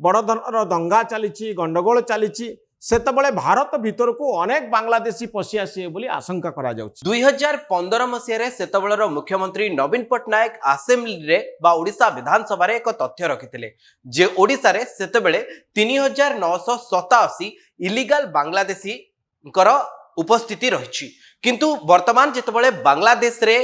बड़ धरनर दंगा चली गंडगोल चली सेतबले भारत भीतर को अनेक बांग्लादेशी पशि आसिबे बोली आशंका करा जाउछि। 2015 मसीह सेतबेलर मुख्यमंत्री नवीन पट्टनायक आसेम्बली रे बा ओडिशा विधानसभा रे एक तथ्य रखिथिले जे ओडिशा रे सेतबेले 3987 इलीगल बांग्लादेशी कर उपस्थिति रहिछि किंतु वर्तमान जेतबेले बांग्लादेश रे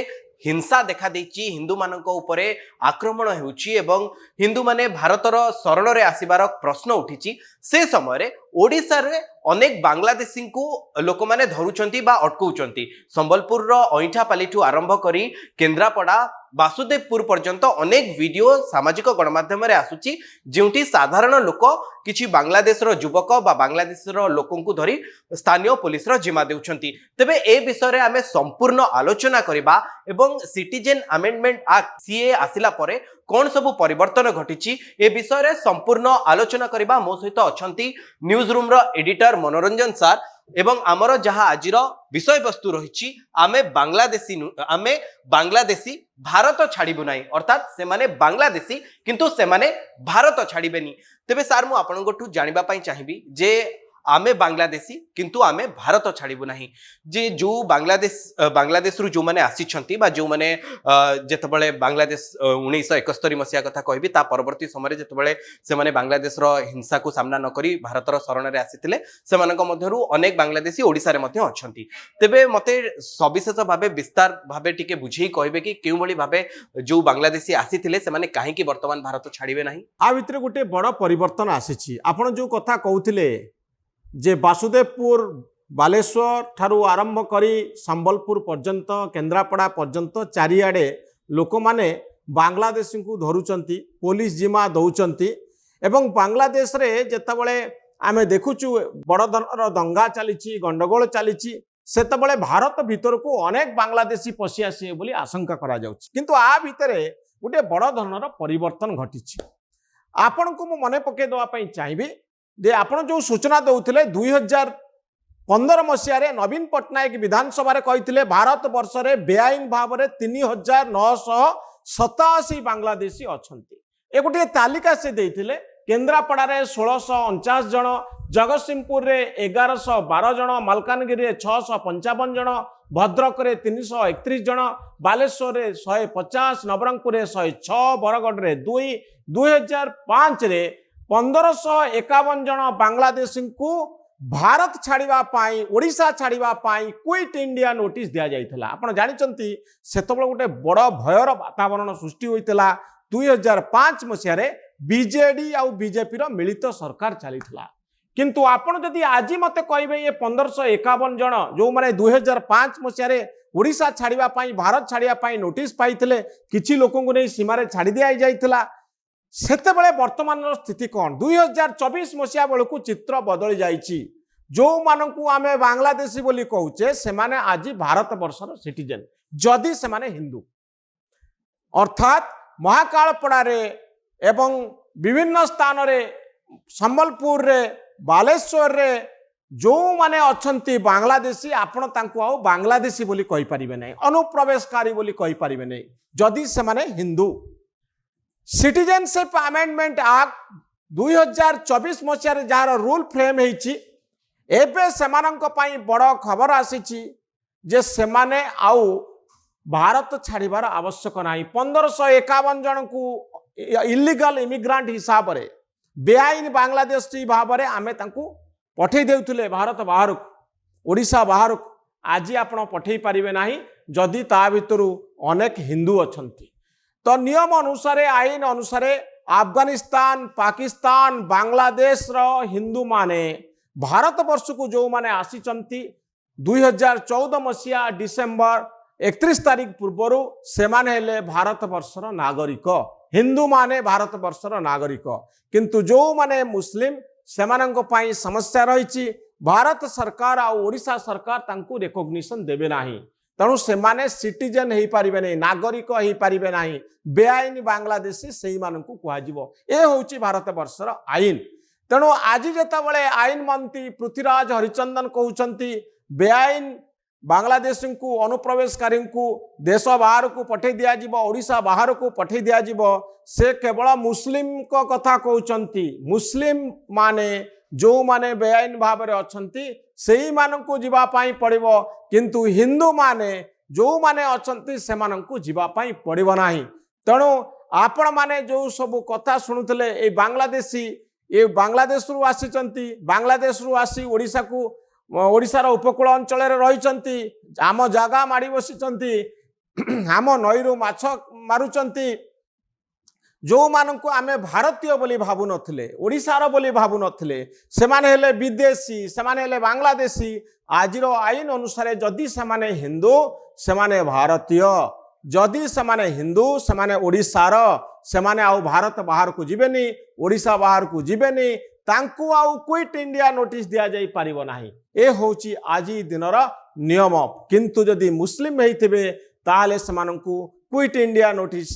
हिंसा देखा देछि हिंदू मानक उपरे आक्रमण हेउछि एवं हिंदू माने भारतर शरण रे आसीबार प्रश्न उठिछि से समय रे ओडिशा रे अनेक बांग्लादेशी को लोक माने धरुचंती बा अटकउचंती संबलपुर रो ओइठापाली ठू आरंभ करी केंद्रापड़ा वासुदेवपुर पर्यंत अनेक वीडियो सामाजिक गणमाध्यम रे आसुची जेउठी साधारण लोक किछि बांग्लादेश रो युवक बा बांग्लादेश रो लोकन को धरी स्थानीय पुलिस रो जिम्मा देउचंती। तबे ए विषय रे आमे संपूर्ण आलोचना करिबा एवं सिटीजन अमेंडमेंट एक्ट सीए आसिला परे कौन सब परिवर्तन घटी ए विषय रे संपूर्ण आलोचना करिबा मो सहित अछंती न्यूज रूम रो एडिटर मनोरंजन सर एवं आमर जहाँ आजिर विषय वस्तु रही आमे बांग्लादेशी भारत छाड़बू ना अर्थात से माने बांग्लादेशी किंतु से माने भारत छाड़बेनी। तेबे सार मु आपनगठू जानिबा पई चाहिबी जे आमे बांग्लादेशी किंतु आमे भारत छाड़बू ना जे जो बांग्लादेश रु जो माने आसीछंती बा जो माने जेतबेले बांग्लादेश 1971 मसिया कथा कहबी ता परवर्ती समय जेतबेले से माने बांग्लादेश रो हिंसा को सामना न करी भारतर शरण रे आसीतिले से मानक मध्यरु अनेक बांग्लादेशी ओडिसा रे मध्ये अछंती। तेबे मते सविशेष भाबे विस्तार भाबे टिके बुझेई कहबे कि केउ भली भाबे जो बांग्लादेशी आसीतिले से माने काहे कि वर्तमान भारत छाड़िबे नाही। आ भितरे गोटे बड़ परिवर्तन आसीछि। आपण जो कथा कहउथिले जे वासुदेवपुर बालेश्वर ठारू आरंभ करी संबलपुर पर्यंत केंद्रापड़ा पर्यंत चारिआडे लोक माने बांग्लादेशी को धरुचंती पुलिस जिम्मा दौचंती एवं बांग्लादेश रे जेतबेले आमे देखुचु बड़ धरनर दंगा चली गंडगोल चली सेतबेले भारत भीतर को अनेक बांग्लादेशी पशि आसिबे बोली आशंका करा जाउछि किंतु आ भितरे गोटे बड़ धरनर परिवर्तन घटिछि। आपण को मु मने पके दवा पई चाहिबी जे आपण जो सूचना दौथिले 2015 मसीह रे नवीन पट्टनायक विधानसभा रे कहिथिले भारत वर्ष रे बेआईन भाव में 3987 बांग्लादेशी अछंती। ए गोटे तालिका से देथिले केंद्रापड़ा रे 1649 जन, जगतसिंहपुर रे 1112 जन, मालकानगिरी रे 655 जन, भद्रक रे 331 जन, बालेश्वर रे 150, नवरंगपुर रे 106, बरगढ़ रे 2, 2005 रे 1551 जन बांग्लादेशी को भारत छाड़िबा पाई ओडिशा छाड़िबा पाई क्विट इंडिया नोटिस दिया जाइथिला। आपण जानिचंती सेतबेले गोटे बड़ भयर वातावरण सृष्टि होइतिला। 2005 मसिया रे बीजेडी आ बीजेपी रो मिलित सरकार चलीथिला किंतु आपण जदि आज मते कहबे ये 1551 जन जो माने 2005 मसिया रे ओडिशा छाड़िबा पाई भारत छाड़िबा पाई नोटिस पाइथिले किछि लोकन को नै सीमा रे छाड़ी दिया जाइथिला सेतेबेले वर्तमान स्थिति कौन 2024 मसीहा बेलू चित्र बदली जाइछि। जो मानकू आमे बांग्लादेशी बोली कहूचे से माने आज भारत वर्षर सिटीजन जदि से माने हिंदू अर्थात महाकालपड़ा रे एवं विभिन्न स्थान रे संबलपुर रे बालेश्वर रे जो माने अछंती बांग्लादेशी आपण तांको आउ बांग्लादेशी बोली कहि परिबे नै अनुप्रवेशकारी बोली कहि परिबे नै जदि से माने हिंदू। सिटीजनशिप अमेंडमेंट एक्ट 2024 मसीह जार रूल फ्रेम होइछि एबे सेमानंक पई बड़ खबर आसीछि जे सेमाने आउ भारत छाड़िबार आवश्यक नाही। 1551 जन को इलीगल इमिग्रांट हिसाब रे बेआईन बांग्लादेशी भाव में आमे तांकू पठेई देउथिले भारत बाहर ओडिशा बाहर आज आपण पठेई पारिबे नाही जदि ता भितरु अनेक हिंदू अछंती। तो नियम अनुसार आईन अनुसार अफगानिस्तान पाकिस्तान बांग्लादेश रो हिंदू माने भारत वर्ष को जो माने आसीचंती 2014 मसीहा डिसेंबर 31 तारीख पूर्व से माने हेले भारत वर्षर नागरिक हिंदू माने भारत वर्षर नागरिक किंतु जो माने मुस्लिम सेमानंक पई समस्या रही भारत सरकार आ ओडिशा सरकार तांकू रिकॉग्निशन देबे नाही तेणु से माने सिटीजन हो पारिबे नहीं नागरिक हो पारिबे नहीं बेआईन बांग्लादेशी से मानकू कुहाजिबो ए होउची भारत वर्षर आईन। तेणु आज जेतेबेले आईन मंत्री पृथ्वीराज हरिचंदन कहउचंती बेआईन बांग्लादेशी को अनुप्रवेशकारी को देश बाहर को पठे दिया ओडिशा बाहर को पठे दिया से केवल मुस्लिम को कथा कहते मुस्लिम माने जो माने बेआईन भाव में अच्छा से मानू जीवाई पड़ो किंतु हिंदू माने जो माने अच्छा से जीवाई पड़ो ना तेणु आपण माने जो सब कथा शुणुले ये बांग्लादेशी ये बांग्लादेश रु आसी बांग्लादेश रु आसी ओडिशा को ओडिशार उपकूल अंचल रही आम जगह माड़ी बसी आम नई रु माछ मारुचंती जो मानू आमे भारतीय बोली भावु नथिले ओडिशार बोली भावु नथिले से माने हेले विदेशी से माने हेले बांग्लादेशी आजिर आईन अनुसार जदि से माने हिंदू से माने भारतीय जदि से माने हिंदू से माने ओडिशार से माने आउ भारत बाहर को जिबेनी ओडिशा बाहर को जिबेनी तांकु आउ क्विट इंडिया नोटिस दिया जाई पारिबो नाही ए होची आजी दिनर नियम किंतु जदि मुस्लिम हेइथिबे ताले सेमानंकु क्विट इंडिया नोटिस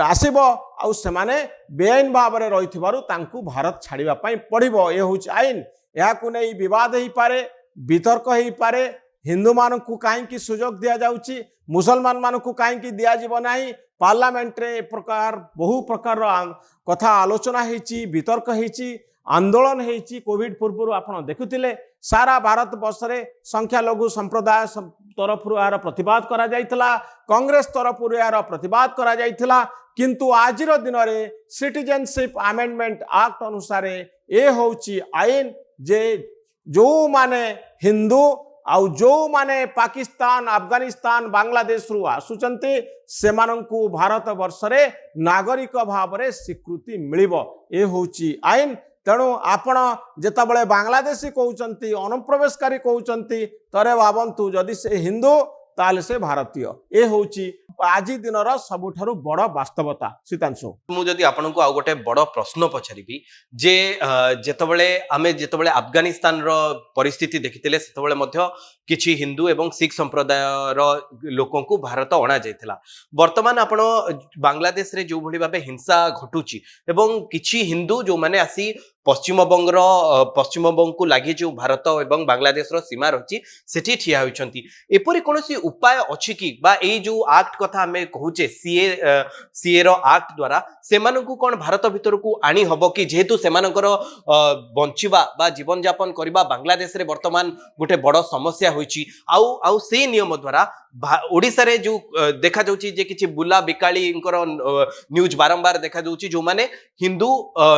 आसीबो आउ सेमाने बेआईन भाव में रहिथिबारु तांकु भारत छाड़िबा पई पड़िबो ए होची आईन याकु नै विवाद हेइ पारे वितर्क हेइ पारे हिंदू मानकु काहेकि सुजोग दिया जाउची मुसलमान मानकु काहेकि दिया जीव नाही पार्लियामेंट रे प्रकार बहु प्रकार कथा आलोचना हेची वितर्क हेची आंदोलन हेची कोविड पूर्व आपण देखुथिले सारा भारत वर्ष रे संख्यालघु संप्रदाय तरफ यार प्रतिवाद करा जाइतला कांग्रेस तरफ यार प्रतिवाद करा जाइतला किंतु आजिर दिन रे सिटीजनशिप अमेंडमेंट एक्ट अनुसार ए होची आईन जे जो माने हिंदू आउ जो माने पाकिस्तान अफगानिस्तान बांग्लादेश रु आसुचंती सेमानंकु भारत वर्ष रे नागरिक भाव में स्वीकृति मिलिबो ए होची आईन तेणु आपण जेतबळे बांग्लादेशी कहउचंती अनुप्रवेशकारी कहउचंती तरे भावंतु जदि से हिंदू ताले से भारतीय ए होची आजी दिनर सबुठारु बड़ वास्तवता सीतांशु मु जदि आपनको आ गोटे बड़ प्रश्न पचारिबी जे जेतबळे आमे जेतबळे अफगानिस्तान रो परिस्थिति देखिथिले सेतबळे मध्य किछि हिंदू एवं सिख संप्रदाय रो लोकन को भारत अणा जायथिला वर्तमान आपण बांग्लादेश रे जो भली भाबे हिंसा घटुची एवं किछि हिंदू जो माने आसी पश्चिम बंग को लागि जो भारत एवं बांग्लादेश रो सीमा रही सेठी ठिया होइछंती एपरि कोनोसी उपाय अछि कि बा ए जो एक्ट कथा हमें कहूचे सीए रो एक्ट द्वारा सेमानकु कोन भारत भीतर को आनी हबो कि जेहेतु सेमानकर बंचिबा बा जीवन यापन करबा बांग्लादेश रे वर्तमान गोटे बड़ समस्या होइची आउ से नियम द्वारा ओडिसा रे जो देखा जाउची जे किछि बुला बिकाली न्यूज बारंबार देखा जाउची जो माने हिंदू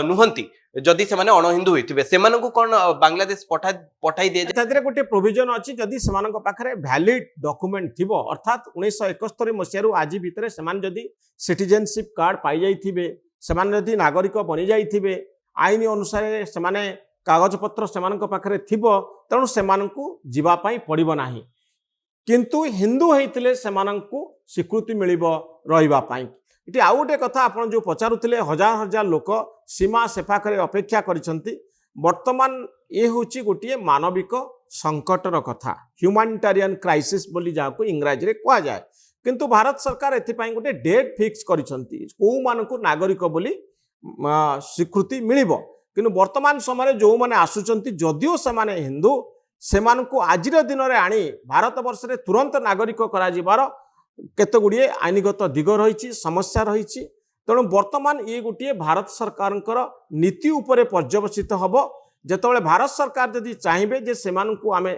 नुहंती जदि से माने अण हिंदू होइथिबे सेमानकु कोन बांग्लादेश पठाई दिए तादरे गोटे प्रोविजन अछि जदि सेमानक पाखरे वैलिड डॉक्यूमेंट थिबो अर्थात 1971 मसियारु आजि भितरे सेमान जदि सिटीजनशिप कार्ड पाई जाइथिबे सेमान जदि नागरिक बनि जाइथिबे आईन अनुसार सेमाने कागज पत्र सेमानक पाखरे थिबो तणु सेमानकु जीवा पई पड़िबो नाही किंतु हिंदू हेइथिले सेमानकु स्वीकृति मिलिबो रहिबा पई इटी आउ गोटे कथा आपण जो पचारुथिले हजार हजार लोक सीमा सेपाखरे अपेक्षा करिसंती वर्तमान ये होची गोटे मानविक संकटर कथा ह्यूमैनिटेरियन क्राइसिस बोली जाको इंग्रजी रे कहा जाए किंतु भारत सरकार एथिपाई गोटे डेट फिक्स करिसंती को मानकु नागरिक बोली स्वीकृति मिलिबो किंतु वर्तमान समय जो माने आसुचंती जदियो से माने हिंदू सेमानकु आजिर दिन रे आनी भारत वर्ष रे तुरंत नागरिक करा जिबार केते गुड़िए आईनगत दिग रही समस्या रही तेणु वर्तमान ये गोटे भारत सरकार नीति उपरे पर्यवसित हम जिते भारत सरकार जदि चाहिए जे सेमानकु आमे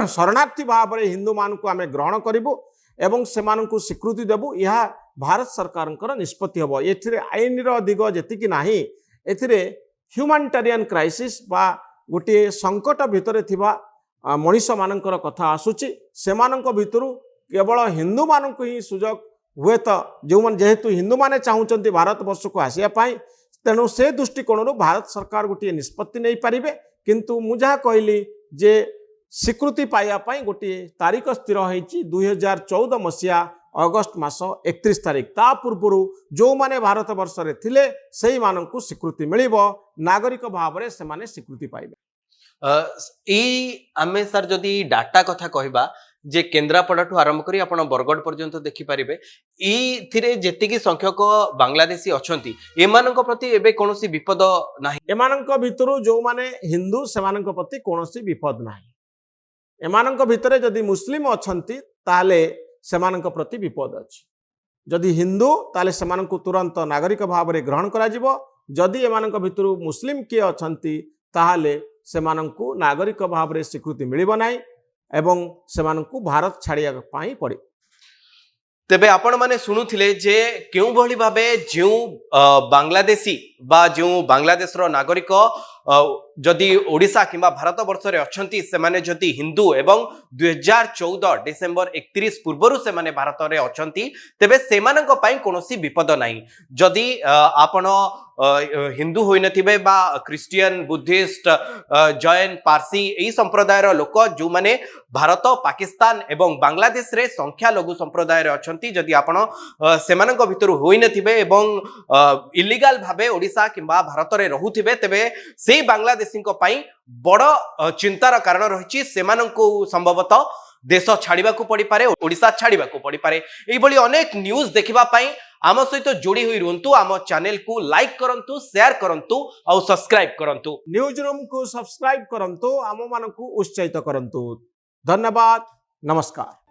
शरणार्थी भाव में हिंदू मानकु आमे ग्रहण करिबु एवं सेमानकु स्वीकृति देबु यह भारत सरकार निष्पत्ति हम एथिरे आईन दिग जेतिकी नाही एथिरे ह्यूमैनिटेरियन क्राइसिस बा गोटे संकट भितर थिबा मनीष मानकर कथा आसुची सेमानक भितरु केवल हिंदू मानक ही सुजोग हुए तो जो मन जेहेतु हिंदू माने चाहूचंती भारत वर्ष को आसिया पाई तेणु से दृष्टिकोण भारत सरकार गोटे निष्पत्ति नहीं पारिबे किंतु मु जहा कहली जे स्वीकृति पाइबा पाई गोटे तारीख स्थिर होईची 2014 मसिया अगस्ट मास 31 तारीख ता पूर्व जो माने भारत वर्ष रे थिले सेही मानकु स्वीकृति मिलिबो नागरिक भाव रे से माने स्वीकृति पाइबे आमे सर जदि डाटा कथा कहबा जे केन्द्रापड़ा ठू आरंभ करी आपण बरगढ़ पर्यंत देखि पारिबे इथिरे जेतिकी संख्यक बांग्लादेशी अछंती एमानक प्रति एबे कोनोसी विपद नाही एमानक भितरु जो माने हिंदू सेमानक प्रति कोनोसी विपद नाही एमानंक भितरे जदि मुस्लिम अछंती ताले सेमानंक प्रति विपद अछि जदि हिंदू ताले सेमानंकु तुरंत नागरिक भाव में ग्रहण करा जिवो जदि एमानंक भितरु मुस्लिम किए अछंती ताले सेमानंकु नागरिक भाव में स्वीकृति मिलिबो नाही एवं सेमानंकु भारत छाड़िया पाई पड़े। तेबे आपण माने शुणुथिले जे केउ भली भाबे जेउ बांग्लादेशी बा जेउ बांग्लादेश रो नागरिक जदि ओडिशा किंबा भारत वर्ष रे अछंती से माने जदि हिंदू एवं 2014 डिसेंबर 31 पूर्वरु से माने भारत रे अछंती तेबे सेमानक पई कोनोसी विपद नाही जदि आपण हिंदू होई नथिबे बा क्रिश्चियन बुद्धिस्ट जैन पारसी एई संप्रदाय रो लोक जो माने भारत पाकिस्तान एवं बांग्लादेश रे संख्या लघु संप्रदाय रे अछंती जदि आपण सेमानक भितर होई नथिबे एवं इलीगल भाबे ओडिशा किंबा भारत रे रहुथिबे तेबे से बांग्लादेशी पई बड़ चिंतार कारण रही सेमानंकु संभवतः देश छाड़िबा को पड़ी पारे ओडिशा छाड़िबा को पड़ी पारे एई भली अनेक न्यूज देखिबा पई आम सहित जोड़ी हुई रुहतु आम चैनल को लाइक करंतु शेयर करंतु और सब्सक्राइब करंतु न्यूज रूम को सब्सक्राइब करंतु आम मानकु उत्साहित करंतु। धन्यवाद नमस्कार।